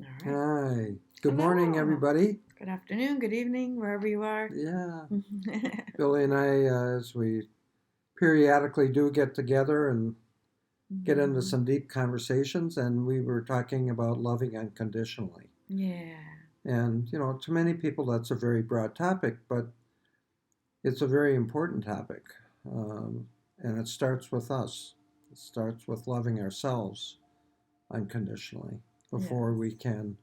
All right. Hi. Good morning, Hello. everybody. Good afternoon, good evening, wherever you are. Yeah, Billy and I, as we periodically do get together and get into Mhm. some deep conversations, and we were talking about loving unconditionally. Yeah. And, to many people, that's a very broad topic, but it's a very important topic. Um, and it starts with us, it starts with loving ourselves unconditionally before Yes. we can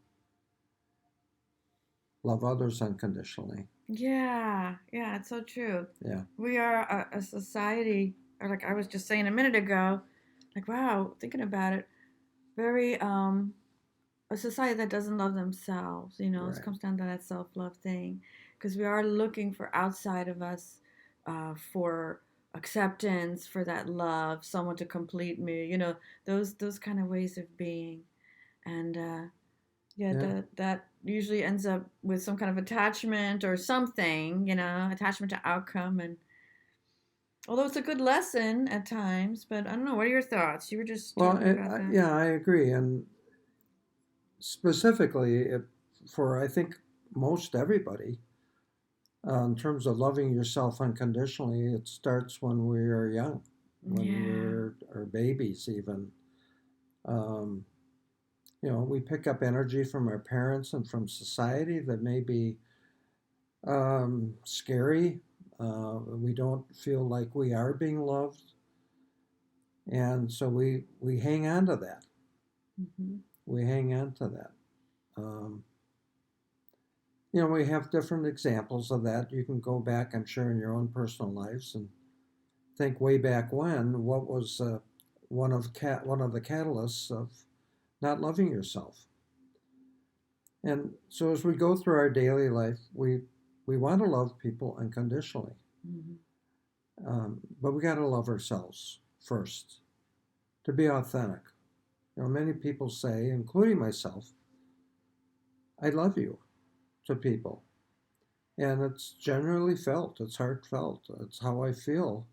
love others unconditionally. Yeah. Yeah, it's so true. Yeah. We are a society, or like I was just saying a minute ago, like wow, thinking about it, very a society that doesn't love themselves, it Right. comes down to that self-love thing because we are looking for outside of us for acceptance, for that love, someone to complete me, those kind of ways of being. And yeah, Yeah. that usually ends up with some kind of attachment or something, attachment to outcome. And although it's a good lesson at times, but I don't know, what are your thoughts? You were just Well, talking about that. yeah, I agree. And specifically, for I think most everybody, in terms of loving yourself unconditionally, it starts when we are young, when Yeah. we're or babies even. Um, we pick up energy from our parents and from society that may be scary. We don't feel like we are being loved, and so we hang on to that. Hmm. We hang on to that. Um, we have different examples of that. You can go back, I'm sure, in your own personal lives and think way back when, what was one of the catalysts of not loving yourself. And so as we go through our daily life, we want to love people unconditionally, Hmm. but we got to love ourselves first to be authentic. Many people say, including myself, I love you to people, and it's generally felt. It's heartfelt. It's how I feel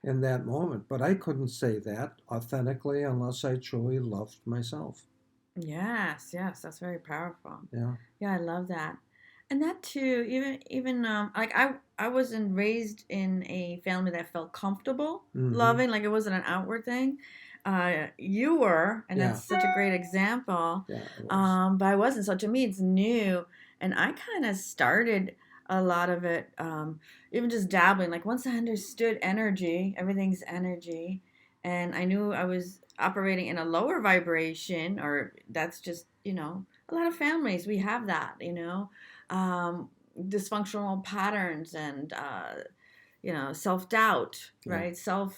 in that moment. But I couldn't say that authentically unless I truly loved myself. Yes, yes, that's very powerful. Yeah. Yeah, I love that. And that too, even like I wasn't raised in a family that felt comfortable Mm-hmm. loving, like it wasn't an outward thing. You were, and Yeah. that's such a great example. Yeah, it was. But I wasn't. So to me, it's new, and I kind of started a lot of it, even just dabbling. Like once I understood energy, everything's energy, and I knew I was operating in a lower vibration, or that's just, a lot of families, we have that, um, dysfunctional patterns and, self doubt, Yeah. right?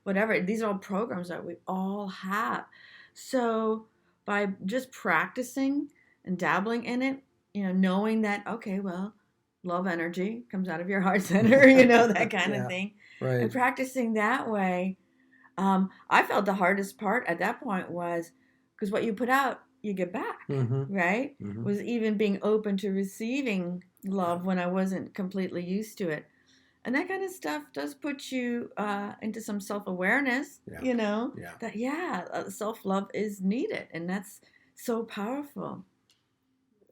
Whatever. These are all programs that we all have. So by just practicing and dabbling in it, knowing that, okay, well, love energy comes out of your heart center, that kind of Yeah. thing, and Right. practicing that way. I felt the hardest part at that point was because what you put out, you get back, Mm-hmm. right? Mm-hmm. Was even being open to receiving Yeah. love when I wasn't completely used to it. And that kind of stuff does put you into some self awareness, Yeah. Yeah. that, yeah, self love is needed. And that's so powerful.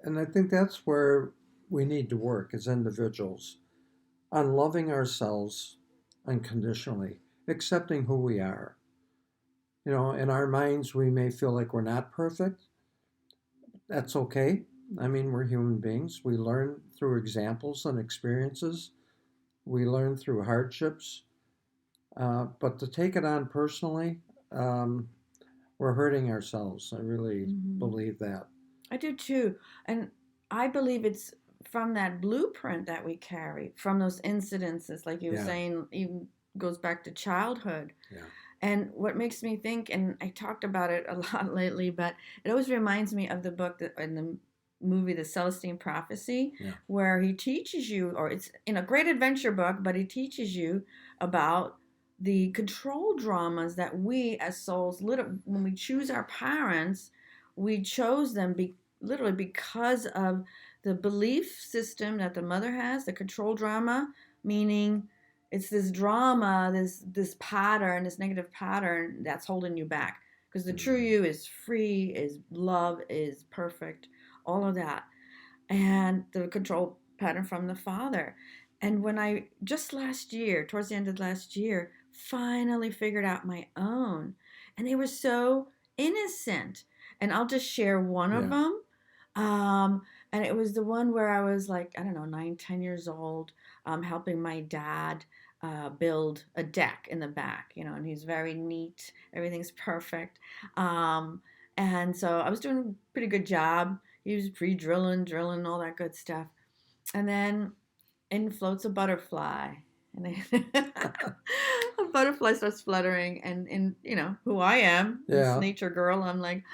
And I think that's where we need to work as individuals on loving ourselves unconditionally, accepting who we are. In our minds, we may feel like we're not perfect. That's okay. I mean, we're human beings. We learn through examples and experiences, we learn through hardships. But to take it on personally, um, we're hurting ourselves. I really Hmm. believe that. I do too. And I believe it's from that blueprint that we carry, from those incidences, like you were Yeah, saying, even goes back to childhood. yeah, And what makes me think, and I talked about it a lot lately, but it always reminds me of the book that in the movie The Celestine Prophecy, yeah, where he teaches you, or it's in a great adventure book, but he teaches you about the control dramas that we as souls, when we choose our parents, we chose them literally because of the belief system that the mother has, the control drama, meaning it's this drama, this pattern, this negative pattern that's holding you back. because the true you is free, is love, is perfect, all of that, and the control pattern from the father. And when I just last year, towards the end of last year, finally figured out my own, and they were so innocent. And I'll just share one of Yeah. them. Um, and it was the one where I was like, I don't know, 9, 10 years old, helping my dad build a deck in the back, and he's very neat. Everything's perfect. Um, and so I was doing a pretty good job. He was pre-drilling, drilling, all that good stuff. And then in floats a butterfly. And a butterfly starts fluttering. And who I am, this Yeah. nature girl, I'm like,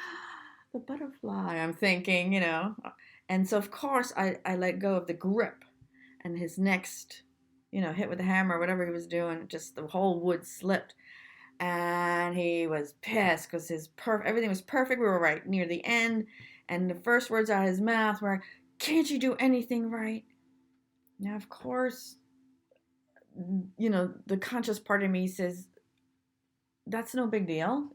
the butterfly, I'm thinking. And so, of course, I let go of the grip. And his next, hit with the hammer, or whatever he was doing, just the whole wood slipped. And he was pissed because everything was perfect. We were right near the end. And the first words out of his mouth were, "Can't you do anything right?" Now, of course, the conscious part of me says, that's no big deal.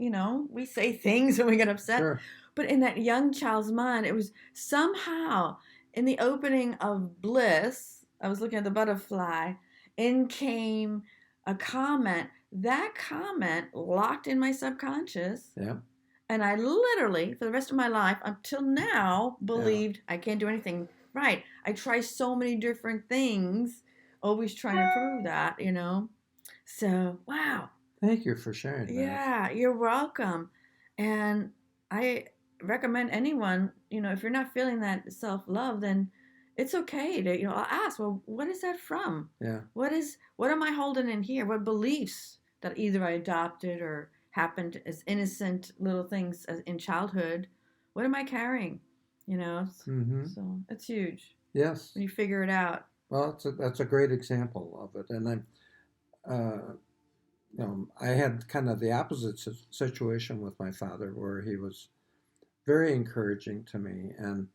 We say things when we get upset. Sure. But in that young child's mind, it was somehow in the opening of bliss. I was looking at the butterfly. In came a comment. That comment locked in my subconscious. Yeah. And I literally, for the rest of my life, until now, Yeah. believed I can't do anything right. I try so many different things, always trying to prove that. So, wow. Thank you for sharing that. Yeah, you're welcome. And I recommend anyone, if you're not feeling that self love, then it's okay to, I'll ask, well, what is that from? Yeah. What am I holding in here? What beliefs that either I adopted or happened as innocent little things in childhood? What am I carrying? Mm-hmm. So it's huge Yes. when you figure it out. Well, that's a great example of it, and I had kind of the opposite situation with my father, where he was very encouraging to me, and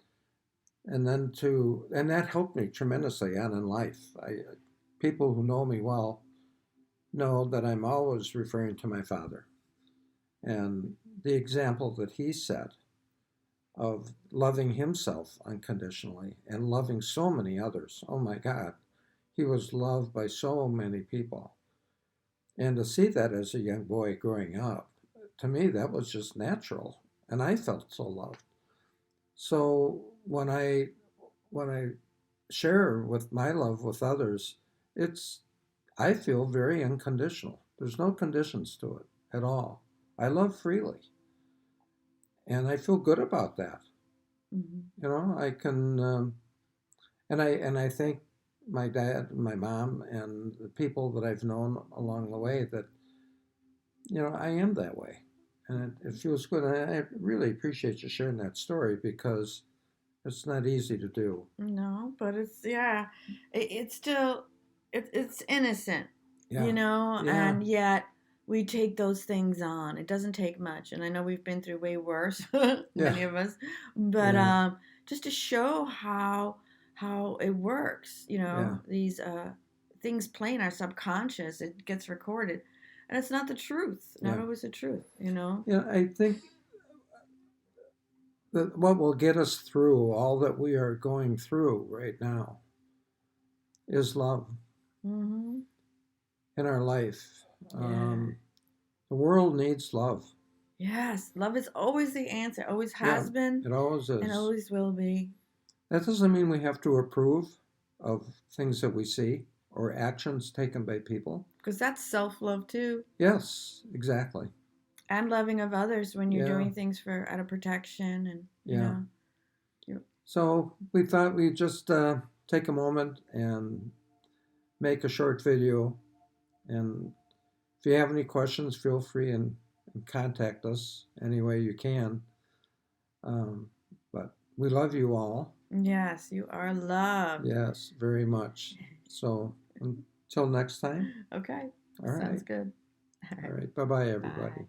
that helped me tremendously on in life. People who know me well know that I'm always referring to my father, and the example that he set of loving himself unconditionally and loving so many others. Oh my God, he was loved by so many people. And to see that as a young boy growing up, to me, that was just natural. And I felt so loved. So when I share with my love with others, it's I feel very unconditional. There's no conditions to it at all. I love freely, and I feel good about that. I can, and I think my dad, my mom, and the people that I've known along the way that I am that way, and it feels good. And I really appreciate you sharing that story because it's not easy to do. No, but yeah, it's still it's innocent, Yeah, yeah, and yet we take those things on. It doesn't take much, and I know we've been through way worse, yeah, many of us, but yeah, just to show how it works, yeah, these things play in our subconscious. It gets recorded, and it's not the truth, not yeah. always the truth. I think that what will get us through all that we are going through right now is love Mm-hmm. in our life. Yeah. The world needs love. Yes, love is always the answer. Always Yeah, has been it always and is. always will be. That doesn't mean we have to approve of things that we see or actions taken by people. Because that's self love too. Yes, exactly. And loving of others when you're Yeah, doing things for out of protection and yeah. you So we thought we'd just take a moment and make a short video. And if you have any questions, feel free and contact us any way you can. But we love you all. yes, you are loved. Yes, very much. So until next time. Okay. All right. Sounds good. All All right. right. Bye bye, everybody. Bye.